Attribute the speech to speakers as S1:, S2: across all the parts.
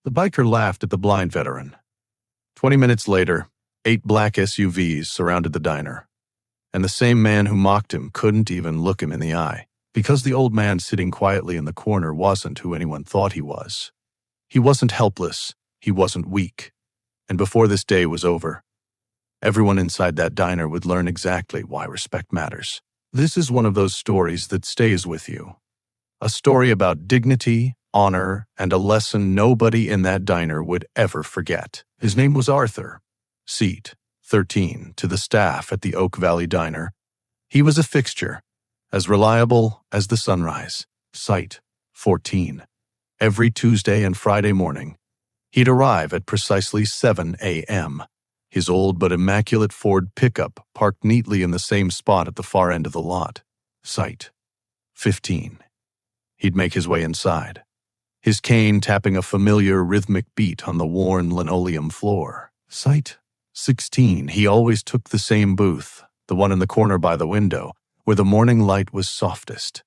S1: The biker laughed at the blind veteran. 20 minutes later, 8 black SUVs surrounded the diner, and the same man who mocked him couldn't even look him in the eye, because the old man sitting quietly in the corner wasn't who anyone thought he was. He wasn't helpless, he wasn't weak, and before this day was over, everyone inside that diner would learn exactly why respect matters. This is one of those stories that stays with you. A story about dignity, honor, and a lesson nobody in that diner would ever forget. His name was Arthur. Seat 13 to the staff at the Oak Valley Diner. He was a fixture, as reliable as the sunrise. Site 14. Every Tuesday and Friday morning, he'd arrive at precisely 7 a.m., his old but immaculate Ford pickup parked neatly in the same spot at the far end of the lot. Site 15. He'd make his way inside, his cane tapping a familiar rhythmic beat on the worn linoleum floor. Site 16. He always took the same booth, the one in the corner by the window, where the morning light was softest.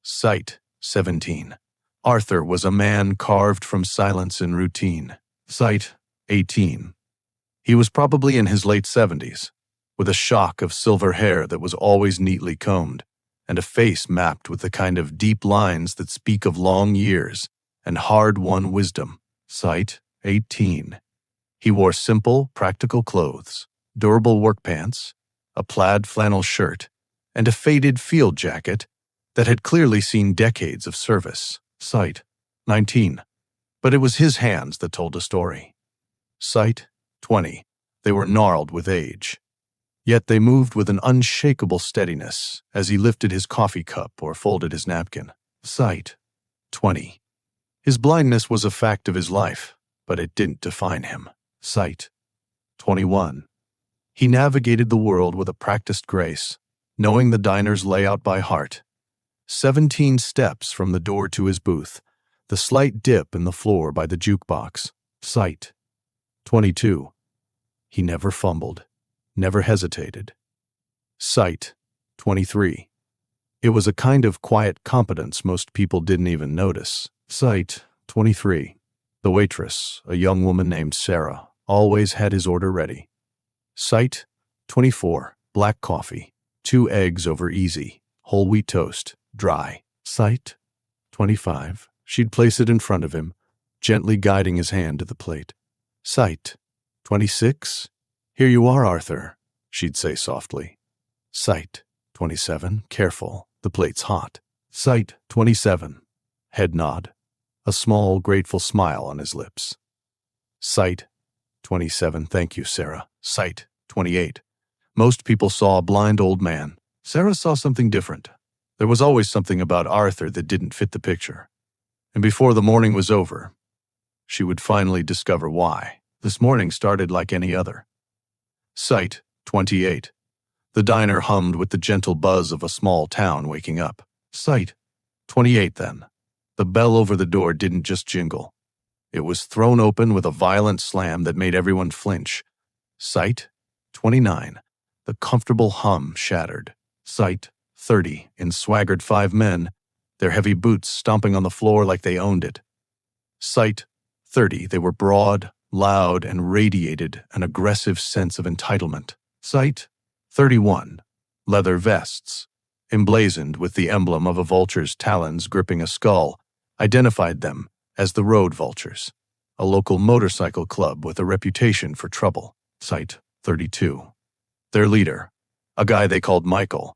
S1: Site 17. Arthur was a man carved from silence and routine. Site 18. He was probably in his late 70s, with a shock of silver hair that was always neatly combed, and a face mapped with the kind of deep lines that speak of long years and hard-won wisdom. Site 18. He wore simple, practical clothes, durable work pants, a plaid flannel shirt, and a faded field jacket that had clearly seen decades of service. Site 19. But it was his hands that told a story. Site 20. They were gnarled with age. Yet they moved with an unshakable steadiness as he lifted his coffee cup or folded his napkin. Site 20. His blindness was a fact of his life, but it didn't define him. Site 21. He navigated the world with a practiced grace, knowing the diner's layout by heart. 17 steps from the door to his booth, the slight dip in the floor by the jukebox. Site 22. He never fumbled, never hesitated. Site 23. It was a kind of quiet competence most people didn't even notice. Site 23. The waitress, a young woman named Sarah, always had his order ready. Site 24. Black coffee, 2 eggs over easy, whole wheat toast, dry. Site 25. She'd place it in front of him, gently guiding his hand to the plate. Site 26. Here you are, Arthur, she'd say softly. Site 27. Careful, the plate's hot. Site 27. Head nod, a small, grateful smile on his lips. Site 27. Thank you, Sarah. Site 28. Most people saw a blind old man. Sarah saw something different. There was always something about Arthur that didn't fit the picture. And before the morning was over, she would finally discover why. This morning started like any other. Site 28. The diner hummed with the gentle buzz of a small town waking up. Site 28 then. The bell over the door didn't just jingle. It was thrown open with a violent slam that made everyone flinch. Site 29. The comfortable hum shattered. Site 30. In swaggered 5 men, their heavy boots stomping on the floor like they owned it. Site 30. They were broad, loud, and radiated an aggressive sense of entitlement. Site 31. Leather vests, emblazoned with the emblem of a vulture's talons gripping a skull, identified them as the Road Vultures, a local motorcycle club with a reputation for trouble. Site 32. Their leader, a guy they called Michael,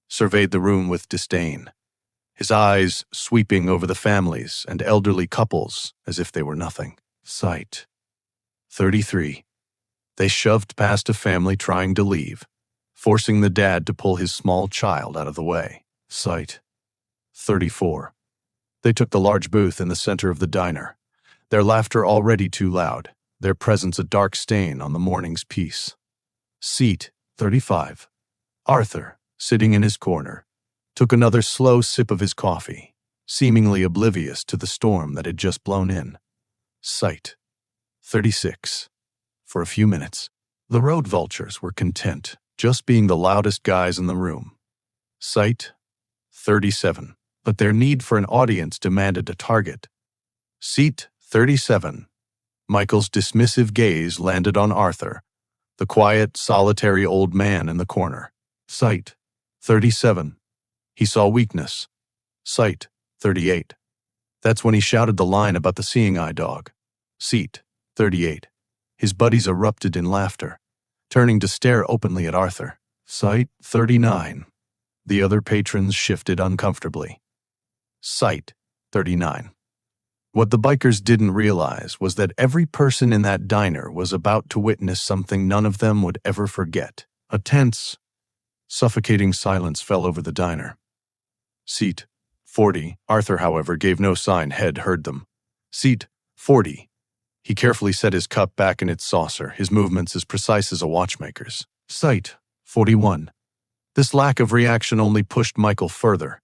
S1: surveyed the room with disdain, his eyes sweeping over the families and elderly couples as if they were nothing. Site 33. They shoved past a family trying to leave, forcing the dad to pull his small child out of the way. Site 34. They took the large booth in the center of the diner, their laughter already too loud, their presence a dark stain on the morning's peace. Seat 35. Arthur, sitting in his corner, took another slow sip of his coffee, seemingly oblivious to the storm that had just blown in. Site 36. For a few minutes, the Road Vultures were content just being the loudest guys in the room. Site 37. But their need for an audience demanded a target. Seat 37. Michael's dismissive gaze landed on Arthur, the quiet, solitary old man in the corner. Sight. 37. He saw weakness. Sight. 38. That's when he shouted the line about the seeing eye dog. Seat. 38. His buddies erupted in laughter, turning to stare openly at Arthur. Sight. 39. The other patrons shifted uncomfortably. Sight. 39. What the bikers didn't realize was that every person in that diner was about to witness something none of them would ever forget. A tense, suffocating silence fell over the diner. Seat 40. Arthur, however, gave no sign Head heard them. Seat 40. He carefully set his cup back in its saucer, his movements as precise as a watchmaker's. Sight 41. This lack of reaction only pushed Michael further.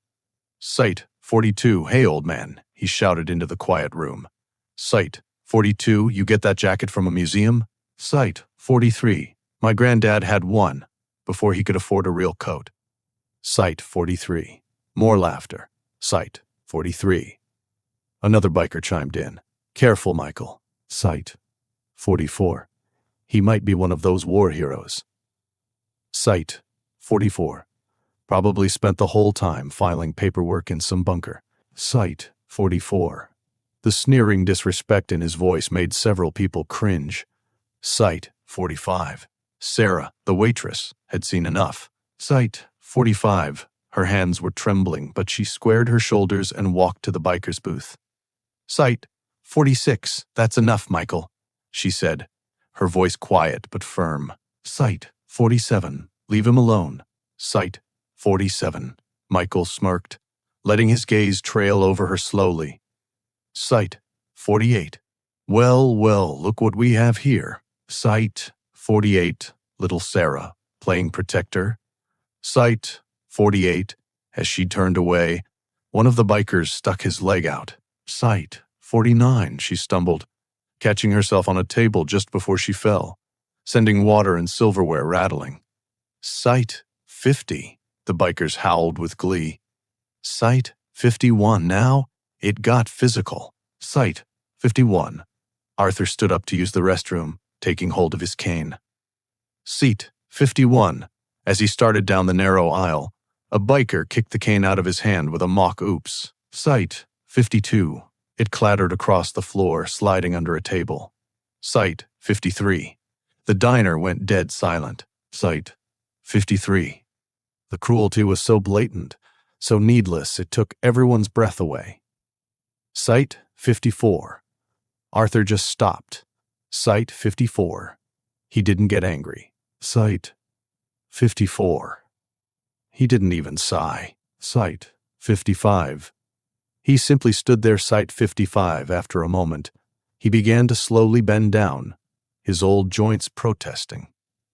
S1: Sight 42. Hey, old man, he shouted into the quiet room. Sight 42. You get that jacket from a museum? Sight 43. My granddad had one before he could afford a real coat. Sight 43. More laughter. Sight 43. Another biker chimed in. Careful, Michael. Sight 44. He might be one of those war heroes. Sight 44. Probably spent the whole time filing paperwork in some bunker. Sight 44. The sneering disrespect in his voice made several people cringe. Sight 45. Sarah, the waitress, had seen enough. Sight 45. Her hands were trembling, but she squared her shoulders and walked to the biker's booth. Sight 46. That's enough, Michael, she said, her voice quiet but firm. Sight 47. Leave him alone. Sight 47. Michael smirked, letting his gaze trail over her slowly. Sight 48. Well, look what we have here. Sight 48. Little Sarah, playing protector. Sight 48. As she turned away, one of the bikers stuck his leg out. Sight 49, she stumbled, catching herself on a table just before she fell, sending water and silverware rattling. Sight 50, the bikers howled with glee. Sight 51, now it got physical. Sight 51. Arthur stood up to use the restroom, taking hold of his cane. Seat 51. As he started down the narrow aisle, a biker kicked the cane out of his hand with a mock oops. Sight 52. It clattered across the floor, sliding under a table. Sight 53. The diner went dead silent. Sight 53. The cruelty was so blatant, so needless, it took everyone's breath away. Sight 54. Arthur just stopped. Sight 54. He didn't get angry. Sight 54. He didn't even sigh. Sight 55. He simply stood there. Sight 55. After a moment, he began to slowly bend down, his old joints protesting,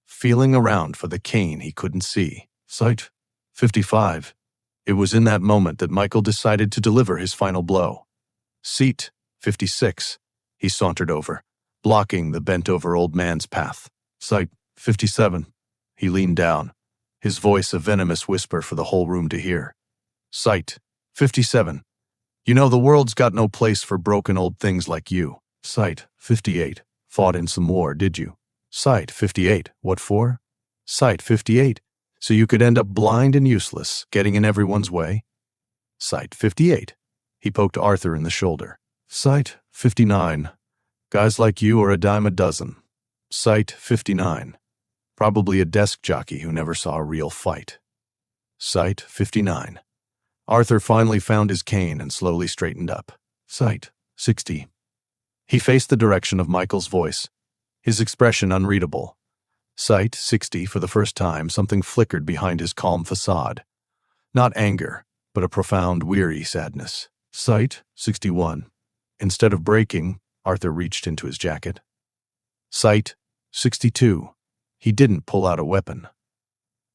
S1: feeling around for the cane he couldn't see. Sight 55. It was in that moment that Michael decided to deliver his final blow. Seat 56. He sauntered over, blocking the bent-over old man's path. Sight 57. He leaned down, his voice a venomous whisper for the whole room to hear. Sight 57. You know, the world's got no place for broken old things like you. Sight 58. Fought in some war, did you? Sight 58. What for? Sight 58. So you could end up blind and useless, getting in everyone's way? Sight 58. He poked Arthur in the shoulder. Sight 59. Guys like you are a dime a dozen. Sight 59. Probably a desk jockey who never saw a real fight. Sight 59. Arthur finally found his cane and slowly straightened up. Sight 60. He faced the direction of Michael's voice, his expression unreadable. Sight 60. For the first time, something flickered behind his calm facade. Not anger, but a profound, weary sadness. Sight 61. Instead of breaking, Arthur reached into his jacket. Sight 62. He didn't pull out a weapon.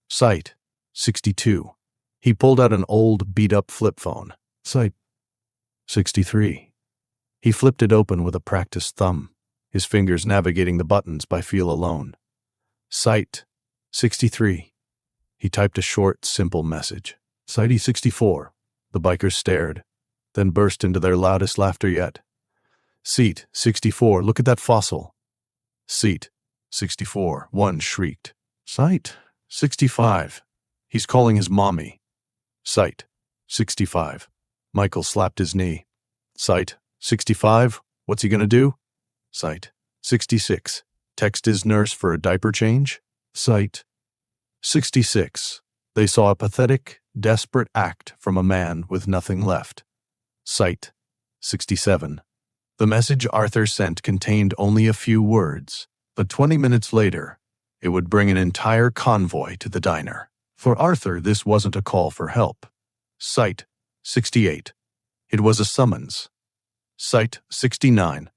S1: Sight 62. He pulled out an old, beat-up flip phone. Sight 63. He flipped it open with a practiced thumb, his fingers navigating the buttons by feel alone. Sight 63. He typed a short, simple message. Sight 64. The bikers stared, then burst into their loudest laughter yet. Seat 64, look at that fossil. Seat 64, one shrieked. Sight 65, he's calling his mommy. Sight 65, Michael slapped his knee. Sight 65, what's he gonna do? Sight 66, text his nurse for a diaper change. Sight 66, they saw a pathetic, desperate act from a man with nothing left. Sight 67, the message Arthur sent contained only a few words, but 20 minutes later, it would bring an entire convoy to the diner. For Arthur, this wasn't a call for help. Sight 68, it was a summons. Sight 69,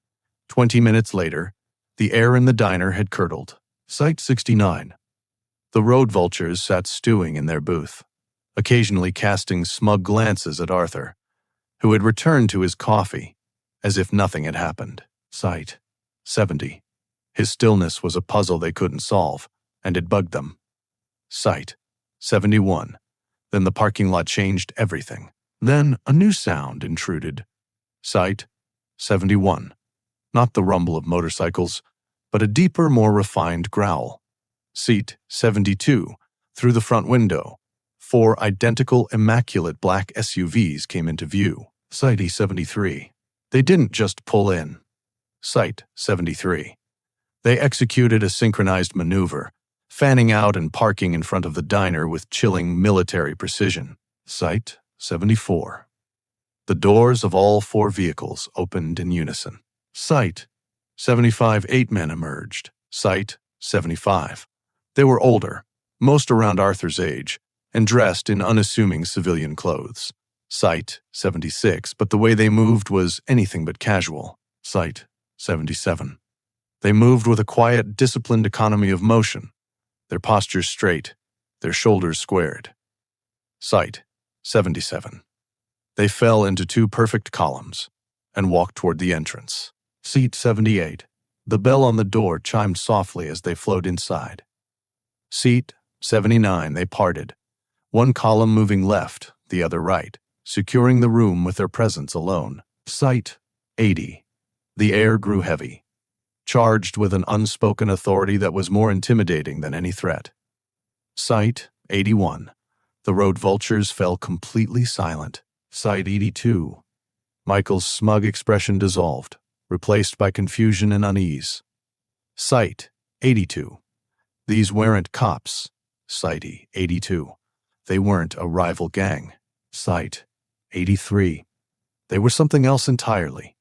S1: 20 minutes later, the air in the diner had curdled. Sight 69, the road vultures sat stewing in their booth, occasionally casting smug glances at Arthur, who had returned to his coffee, as if nothing had happened. Sight 70. His stillness was a puzzle they couldn't solve, and it bugged them. Sight 71. Then the parking lot changed everything. Then a new sound intruded. Sight 71. Not the rumble of motorcycles, but a deeper, more refined growl. Seat 72. Through the front window, 4 identical, immaculate black SUVs came into view. Sight 73. They didn't just pull in. Sight 73. They executed a synchronized maneuver, fanning out and parking in front of the diner with chilling military precision. Sight 74. The doors of all 4 vehicles opened in unison. Sight 75. 8 men emerged. Sight 75. They were older, most around Arthur's age, and dressed in unassuming civilian clothes. Sight 76, but the way they moved was anything but casual. Sight 77. They moved with a quiet, disciplined economy of motion, their postures straight, their shoulders squared. Sight 77. They fell into 2 perfect columns and walked toward the entrance. Seat 78. The bell on the door chimed softly as they flowed inside. Seat 79. They parted, one column moving left, the other right, securing the room with their presence alone. Sight 80. The air grew heavy, charged with an unspoken authority that was more intimidating than any threat. Sight 81. The road vultures fell completely silent. Sight 82. Michael's smug expression dissolved, replaced by confusion and unease. Sight 82. These weren't cops. Sight 82. They weren't a rival gang. Sight 83. They were something else entirely.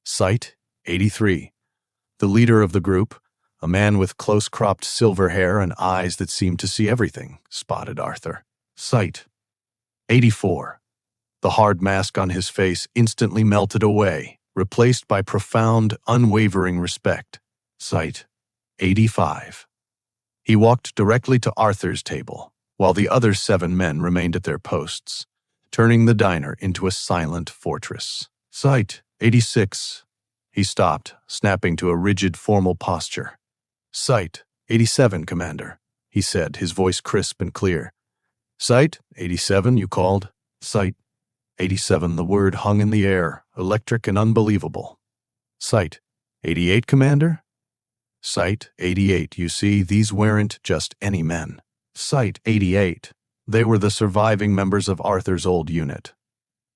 S1: Sight 83. The leader of the group, a man with close-cropped silver hair and eyes that seemed to see everything, spotted Arthur. Sight 84. The hard mask on his face instantly melted away, replaced by profound, unwavering respect. Sight 85. He walked directly to Arthur's table, while the other 7 men remained at their posts, turning the diner into a silent fortress. Sight 86. He stopped, snapping to a rigid, formal posture. Sight 87, Commander, he said, his voice crisp and clear. Sight 87, you called? Sight 87, the word hung in the air, electric and unbelievable. Sight 88, Commander? Sight 88, you see, these weren't just any men. Sight 88, they were the surviving members of Arthur's old unit,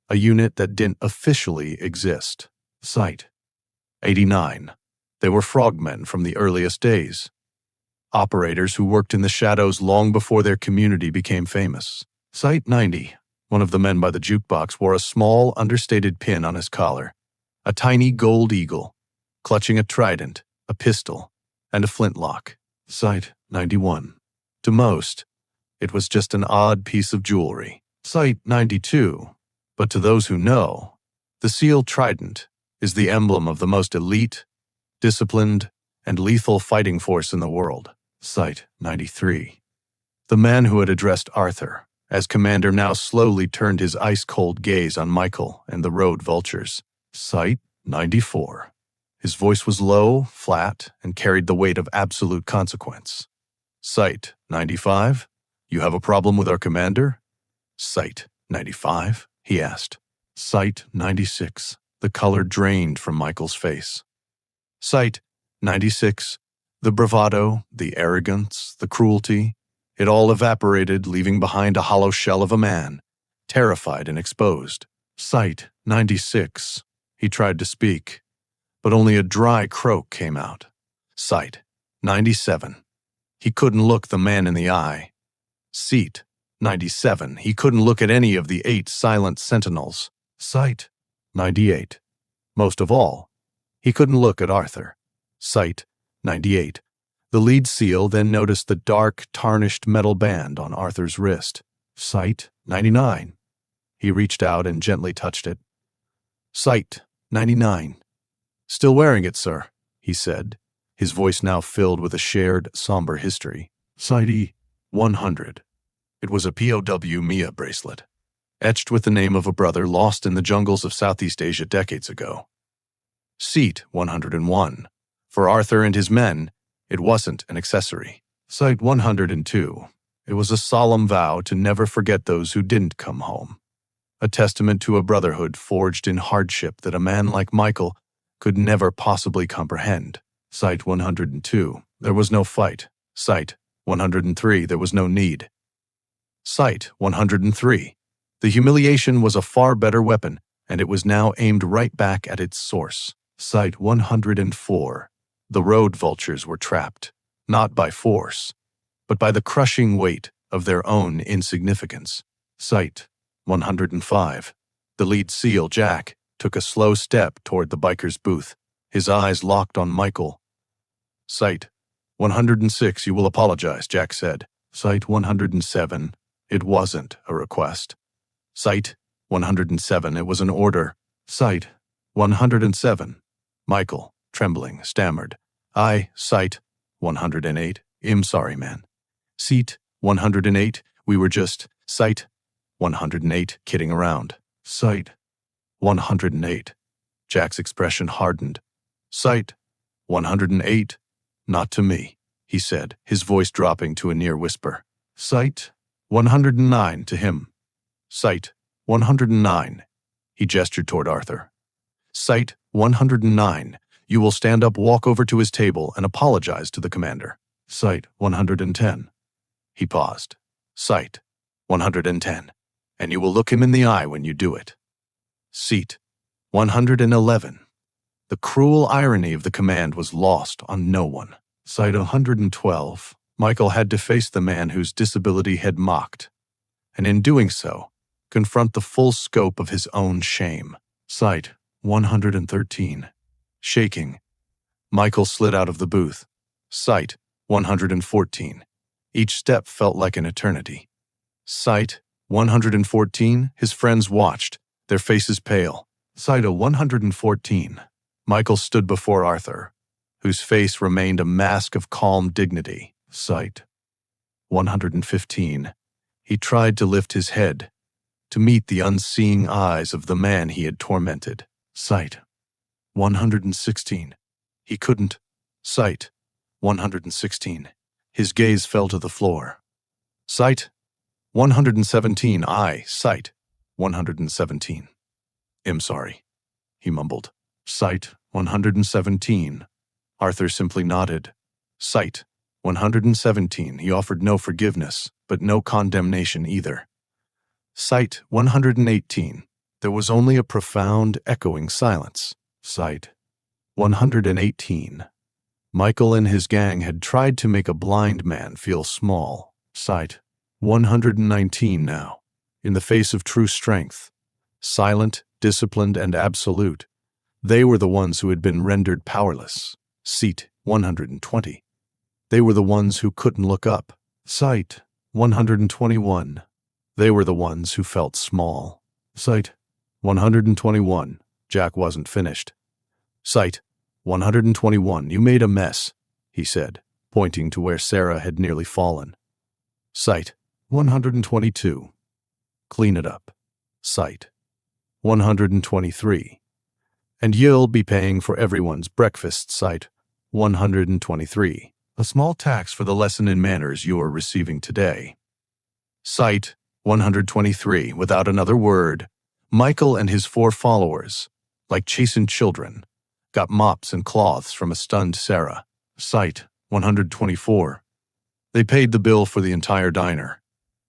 S1: a unit that didn't officially exist. Sight 89, they were frogmen from the earliest days, operators who worked in the shadows long before their community became famous. Sight 90, one of the men by the jukebox wore a small, understated pin on his collar, a tiny gold eagle, clutching a trident, a pistol, and a flintlock. Sight 91. To most, it was just an odd piece of jewelry. Sight 92. But to those who know, the seal trident is the emblem of the most elite, disciplined, and lethal fighting force in the world. Sight 93. The man who had addressed Arthur, as commander, now slowly turned his ice-cold gaze on Michael and the road vultures. Sight 94. His voice was low, flat, and carried the weight of absolute consequence. Sight 95. You have a problem with our commander? Sight 95, he asked. Sight 96. The color drained from Michael's face. Sight 96. The bravado, the arrogance, the cruelty, it all evaporated, leaving behind a hollow shell of a man, terrified and exposed. Sight 96. He tried to speak, but only a dry croak came out. Sight 97. He couldn't look the man in the eye. Seat 97. He couldn't look at any of the 8 silent sentinels. Sight 98. Most of all, he couldn't look at Arthur. Sight 98. The lead seal then noticed the dark, tarnished metal band on Arthur's wrist. Sight 99. He reached out and gently touched it. Sight 99. Still wearing it, sir, he said, his voice now filled with a shared, somber history. Sight 100. It was a POW Mia bracelet, etched with the name of a brother lost in the jungles of Southeast Asia decades ago. Seat 101. For Arthur and his men, it wasn't an accessory. Sight 102. It was a solemn vow to never forget those who didn't come home. A testament to a brotherhood forged in hardship that a man like Michael could never possibly comprehend. Sight 102. There was no fight. Sight 103. There was no need. Sight 103. The humiliation was a far better weapon, and it was now aimed right back at its source. Sight 104. The road vultures were trapped, not by force, but by the crushing weight of their own insignificance. Sight 105. The lead seal, Jack, took a slow step toward the biker's booth, his eyes locked on Michael. Sight 106. You will apologize, Jack said. Sight 107. It wasn't a request. Sight 107. It was an order. Sight 107. Michael, trembling, stammered. Sight 108. I'm sorry, man. Seat 108. We were just. Sight 108. Kidding around. Sight 108. Jack's expression hardened. Sight 108. Not to me, he said, his voice dropping to a near whisper. Sight 109 to him. Sight 109. He gestured toward Arthur. Sight 109. You will stand up, walk over to his table, and apologize to the commander. Sight 110. He paused. Sight 110. And you will look him in the eye when you do it. Seat 111. The cruel irony of the command was lost on no one. Sight 112. Michael had to face the man whose disability had mocked, and in doing so, confront the full scope of his own shame. Sight 113. Shaking, Michael slid out of the booth. Sight 114. Each step felt like an eternity. Sight 114. His friends watched, their faces pale. Sight 114. Michael stood before Arthur, whose face remained a mask of calm dignity. Sight 115. He tried to lift his head, to meet the unseeing eyes of the man he had tormented. Sight 116. He couldn't. Sight 116. His gaze fell to the floor. Sight 117. Sight 117. I'm sorry, he mumbled. Sight 117. Arthur simply nodded. Sight 117. He offered no forgiveness, but no condemnation either. Sight 118. There was only a profound, echoing silence. Sight 118. Michael and his gang had tried to make a blind man feel small. Sight 119 now, in the face of true strength. Silent, disciplined, and absolute, they were the ones who had been rendered powerless. Seat 120. They were the ones who couldn't look up. Sight 121. They were the ones who felt small. Sight 121. Jack wasn't finished. Sight 121. You made a mess, he said, pointing to where Sarah had nearly fallen. Sight 122. Clean it up. Sight 123. And you'll be paying for everyone's breakfast. Sight 123. A small tax for the lesson in manners you are receiving today. Sight 123. Without another word, Michael and his 4 followers, like chastened children, got mops and cloths from a stunned Sarah. Sight 124. They paid the bill for the entire diner,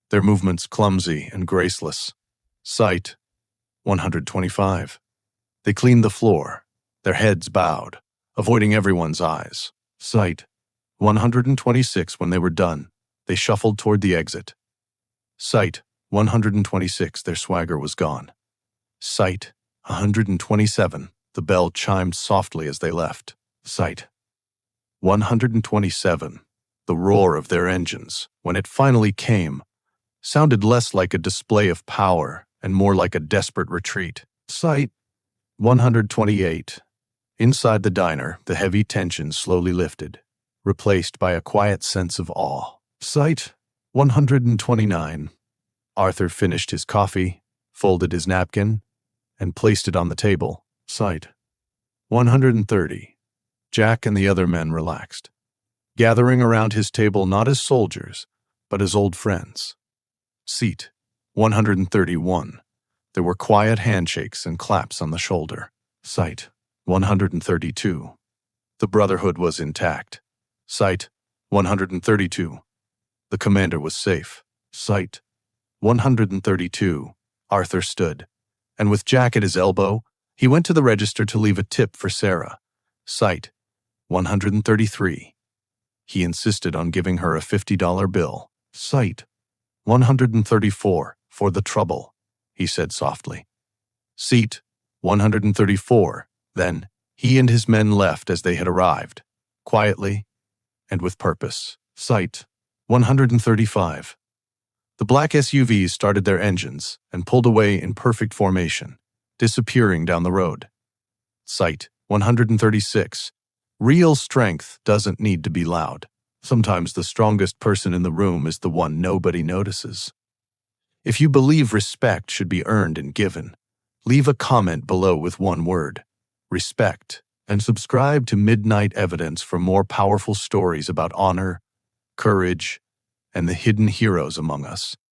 S1: their movements clumsy and graceless. Sight 125. They cleaned the floor, their heads bowed, avoiding everyone's eyes. Sight 126. When they were done, they shuffled toward the exit. Sight 126. Their swagger was gone. Sight 127. The bell chimed softly as they left. Sight 127. The roar of their engines, when it finally came, sounded less like a display of power and more like a desperate retreat. Sight 128. Inside the diner, the heavy tension slowly lifted, replaced by a quiet sense of awe. Sight 129. Arthur finished his coffee, folded his napkin, and placed it on the table. Sight 130. Jack and the other men relaxed, gathering around his table not as soldiers, but as old friends. Seat 131. There were quiet handshakes and claps on the shoulder. Sight 132. The brotherhood was intact. Sight 132. The commander was safe. Sight 132. Arthur stood, and with Jack at his elbow, he went to the register to leave a tip for Sarah. Sight 133. He insisted on giving her a $50 bill. Sight 134. For the trouble, he said softly. Seat 134. Then, he and his men left as they had arrived, quietly and with purpose. Sight 135. The black SUVs started their engines and pulled away in perfect formation, disappearing down the road. Sight 136. Real strength doesn't need to be loud. Sometimes the strongest person in the room is the one nobody notices. If you believe respect should be earned and given, leave a comment below with one word: respect, and subscribe to Midnight Evidence for more powerful stories about honor, courage, and the hidden heroes among us.